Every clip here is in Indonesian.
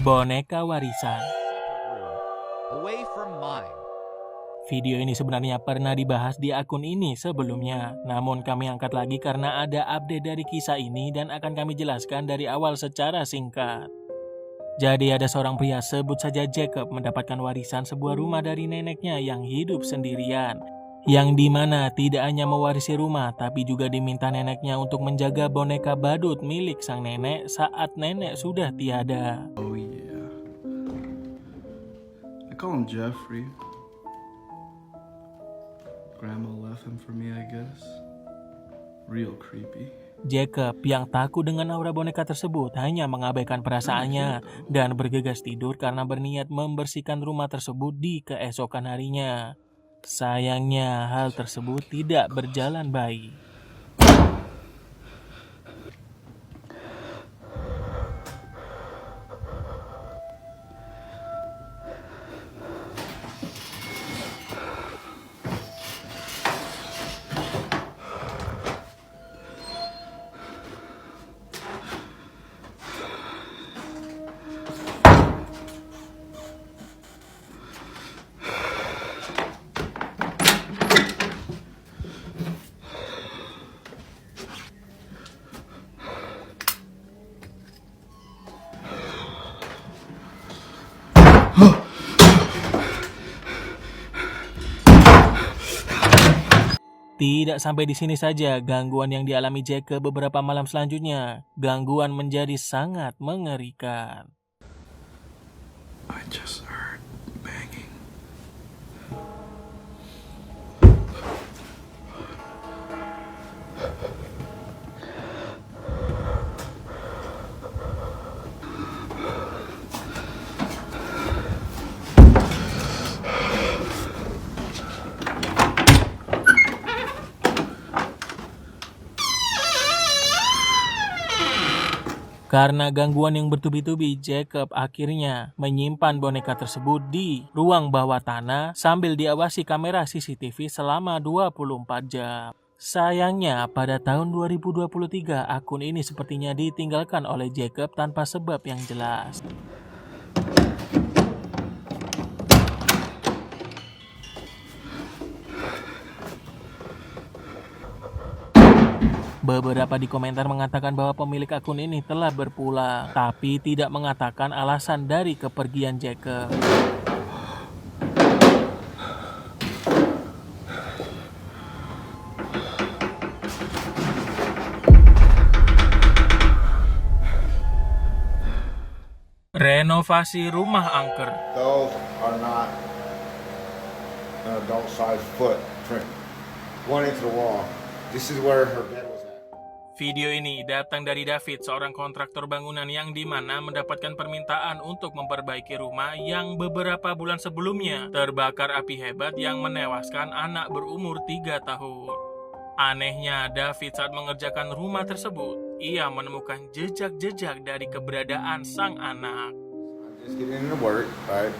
Boneka warisan. Away from mine. Video ini sebenarnya pernah dibahas di akun ini sebelumnya, namun kami angkat lagi karena ada update dari kisah ini dan akan kami jelaskan dari awal secara singkat. Jadi ada seorang pria, sebut saja Jacob, mendapatkan warisan sebuah rumah dari neneknya yang hidup sendirian, yang dimana tidak hanya mewarisi rumah tapi juga diminta neneknya untuk menjaga boneka badut milik sang nenek saat nenek sudah tiada. Oh yeah. I call him Jeffrey. Grandma left him for me, I guess. Real creepy. Jacob yang takut dengan aura boneka tersebut hanya mengabaikan perasaannya dan bergegas tidur karena berniat membersihkan rumah tersebut di keesokan harinya. Sayangnya hal tersebut tidak berjalan baik. Tidak sampai di sini saja gangguan yang dialami Jacob beberapa malam selanjutnya. Gangguan menjadi sangat mengerikan. I just heard banging. Karena gangguan yang bertubi-tubi, Jacob akhirnya menyimpan boneka tersebut di ruang bawah tanah sambil diawasi kamera CCTV selama 24 jam. Sayangnya pada tahun 2023 akun ini sepertinya ditinggalkan oleh Jacob tanpa sebab yang jelas. Beberapa di komentar mengatakan bahwa pemilik akun ini telah berpulang, tapi tidak mengatakan alasan dari kepergian Jacob. Renovasi rumah angker. Those are not an adult-sized footprint. One into the wall. This is where her bed was at. Video ini datang dari David, seorang kontraktor bangunan yang dimana mendapatkan permintaan untuk memperbaiki rumah yang beberapa bulan sebelumnya terbakar api hebat yang menewaskan anak berumur 3 tahun. Anehnya, David saat mengerjakan rumah tersebut, ia menemukan jejak-jejak dari keberadaan sang anak. I'm just getting into work, right?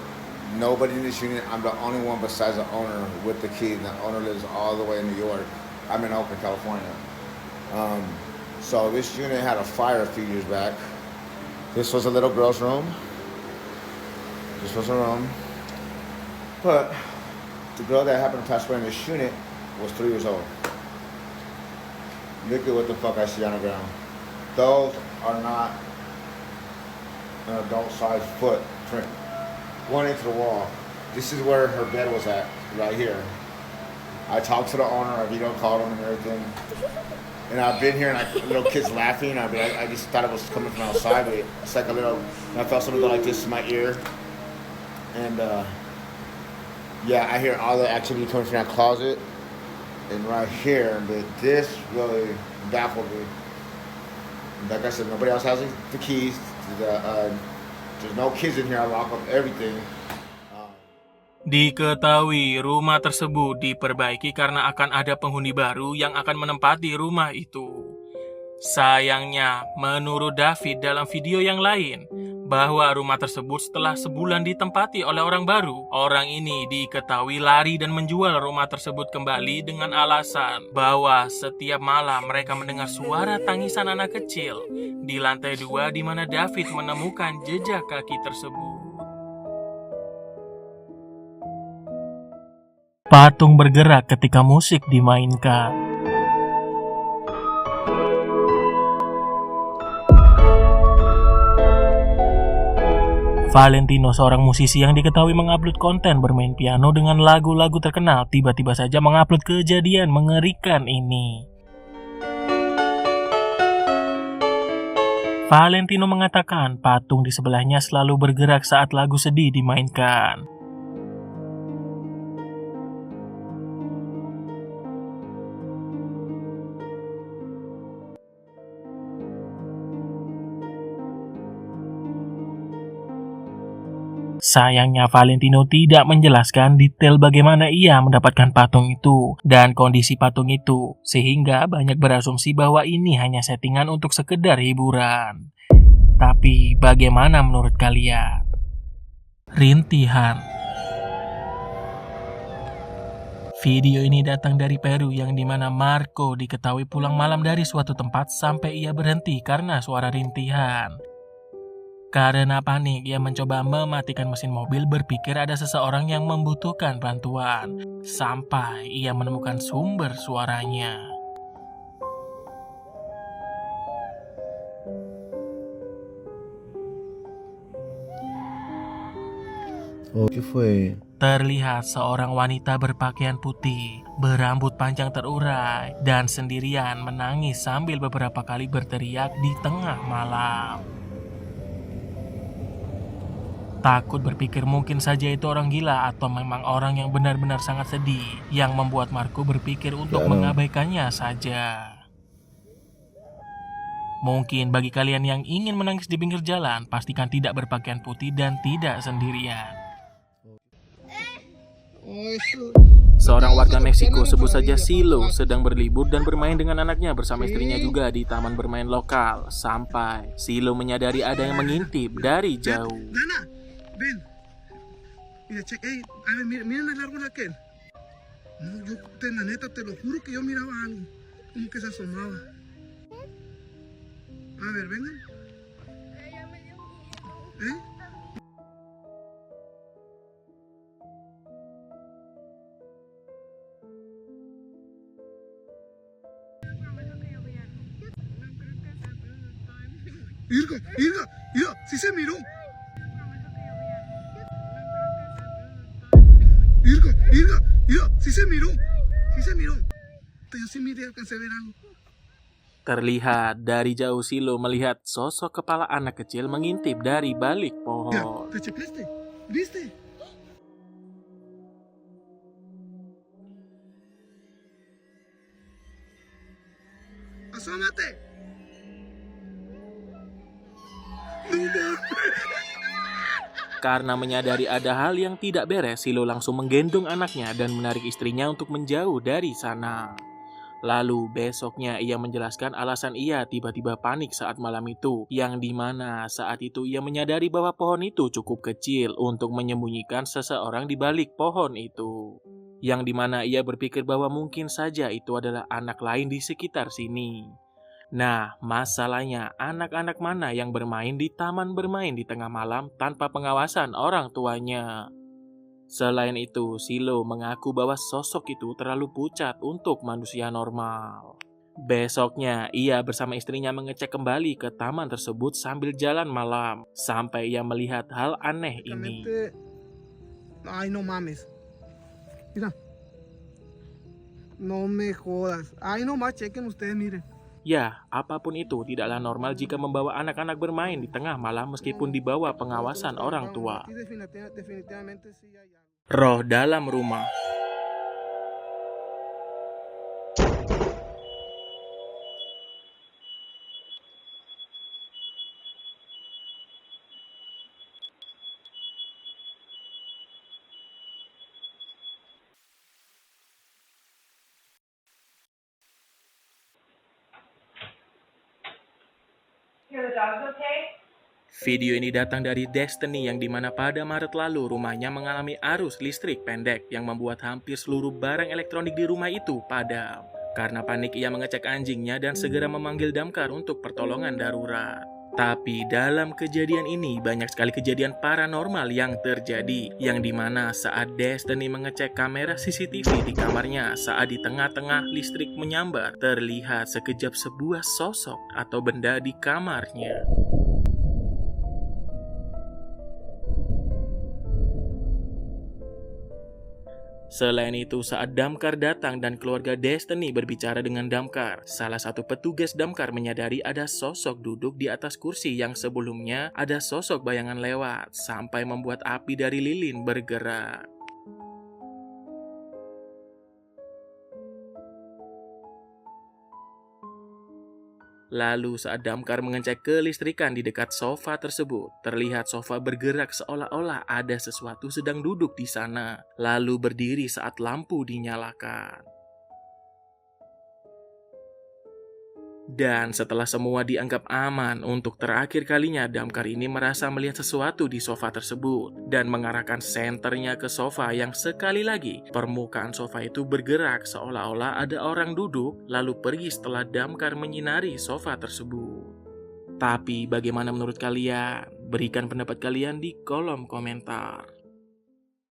Nobody in this unit. I'm the only one besides the owner with the key. The owner lives all the way in New York. I'm in Oakland, California. So this unit had a fire a few years back. This was a little girl's room. This was a room. But the girl that happened to pass away in this unit was 3 years old. Look at what the fuck I see on the ground. Those are not an adult-sized footprint. One into the wall. This is where her bed was at, right here. I talked to the owner, I video called him and everything. And I've been here and little kids laughing. I just thought it was coming from outside, but it's like a little, I felt something go like this in my ear. And yeah, I hear all the activity coming from that closet and right here, but this really baffled me. Like I said, nobody else has the keys. There's no kids in here, I lock up everything. Diketahui rumah tersebut diperbaiki karena akan ada penghuni baru yang akan menempati rumah itu. Sayangnya, menurut David dalam video yang lain, bahwa rumah tersebut setelah sebulan ditempati oleh orang baru. Orang ini diketahui lari dan menjual rumah tersebut kembali dengan alasan bahwa setiap malam mereka mendengar suara tangisan anak kecil di lantai 2 di mana David menemukan jejak kaki tersebut. Patung bergerak ketika musik dimainkan. Valentino, seorang musisi yang diketahui mengupload konten bermain piano dengan lagu-lagu terkenal, tiba-tiba saja mengupload kejadian mengerikan ini. Valentino mengatakan patung di sebelahnya selalu bergerak saat lagu sedih dimainkan. Sayangnya Valentino tidak menjelaskan detail bagaimana ia mendapatkan patung itu dan kondisi patung itu, sehingga banyak berasumsi bahwa ini hanya settingan untuk sekedar hiburan. Tapi bagaimana menurut kalian? Rintihan. Video ini datang dari Peru yang dimana Marco diketahui pulang malam dari suatu tempat sampai ia berhenti karena suara rintihan. Karena panik, ia mencoba mematikan mesin mobil berpikir ada seseorang yang membutuhkan bantuan. Sampai ia menemukan sumber suaranya. Oh, ¿qué fue? Terlihat seorang wanita berpakaian putih, berambut panjang terurai, dan sendirian menangis sambil beberapa kali berteriak di tengah malam. Takut berpikir mungkin saja itu orang gila atau memang orang yang benar-benar sangat sedih yang membuat Marco berpikir untuk mengabaikannya saja. Mungkin bagi kalian yang ingin menangis di pinggir jalan, pastikan tidak berpakaian putih dan tidak sendirian. Seorang warga Meksiko, sebut saja Silo, sedang berlibur dan bermain dengan anaknya bersama istrinya juga di taman bermain lokal. Sampai Silo menyadari ada yang mengintip dari jauh. Ven. Mira, check, a ver, miren el árbol aquel. No, la neta, te lo juro que yo miraba algo. Como que se asomaba. A ver, vengan. Ella me dio miedo. ¿Eh? Irga, sí se miró. Irga, sí se miró. Yo sí miré, alcancé a ver algo. Terlihat dari jauh Silo melihat sosok kepala anak kecil mengintip dari balik pohon. Ya, ¿te checaste? ¿Viste? ¡Asómate! Karena menyadari ada hal yang tidak beres, Silo langsung menggendong anaknya dan menarik istrinya untuk menjauh dari sana. Lalu besoknya ia menjelaskan alasan ia tiba-tiba panik saat malam itu, yang dimana saat itu ia menyadari bahwa pohon itu cukup kecil untuk menyembunyikan seseorang di balik pohon itu. Yang dimana ia berpikir bahwa mungkin saja itu adalah anak lain di sekitar sini. Nah, masalahnya anak-anak mana yang bermain di taman bermain di tengah malam tanpa pengawasan orang tuanya? Selain itu, Silo mengaku bahwa sosok itu terlalu pucat untuk manusia normal. Besoknya, ia bersama istrinya mengecek kembali ke taman tersebut sambil jalan malam, sampai ia melihat hal aneh ini. Ay, no mames. Mira. No me jodas. Ay, no más, chequen ustedes, miren. Ya, apapun itu tidaklah normal jika membawa anak-anak bermain di tengah malam meskipun di bawah pengawasan orang tua. Roh dalam rumah. Here, the dog's okay? Video ini datang dari Destiny yang dimana pada Maret lalu rumahnya mengalami arus listrik pendek yang membuat hampir seluruh barang elektronik di rumah itu padam. Karena panik ia mengecek anjingnya dan segera memanggil damkar untuk pertolongan darurat. Tapi dalam kejadian ini banyak sekali kejadian paranormal yang terjadi, yang dimana saat Destiny mengecek kamera CCTV di kamarnya, saat di tengah-tengah listrik menyambar, terlihat sekejap sebuah sosok atau benda di kamarnya. Selain itu, saat damkar datang dan keluarga Destiny berbicara dengan damkar, salah satu petugas damkar menyadari ada sosok duduk di atas kursi yang sebelumnya ada sosok bayangan lewat, sampai membuat api dari lilin bergerak. Lalu saat damkar mengecek kelistrikan di dekat sofa tersebut, terlihat sofa bergerak seolah-olah ada sesuatu sedang duduk di sana, lalu berdiri saat lampu dinyalakan. Dan setelah semua dianggap aman, untuk terakhir kalinya damkar ini merasa melihat sesuatu di sofa tersebut dan mengarahkan senternya ke sofa yang sekali lagi permukaan sofa itu bergerak seolah-olah ada orang duduk lalu pergi setelah damkar menyinari sofa tersebut. Tapi bagaimana menurut kalian? Berikan pendapat kalian di kolom komentar.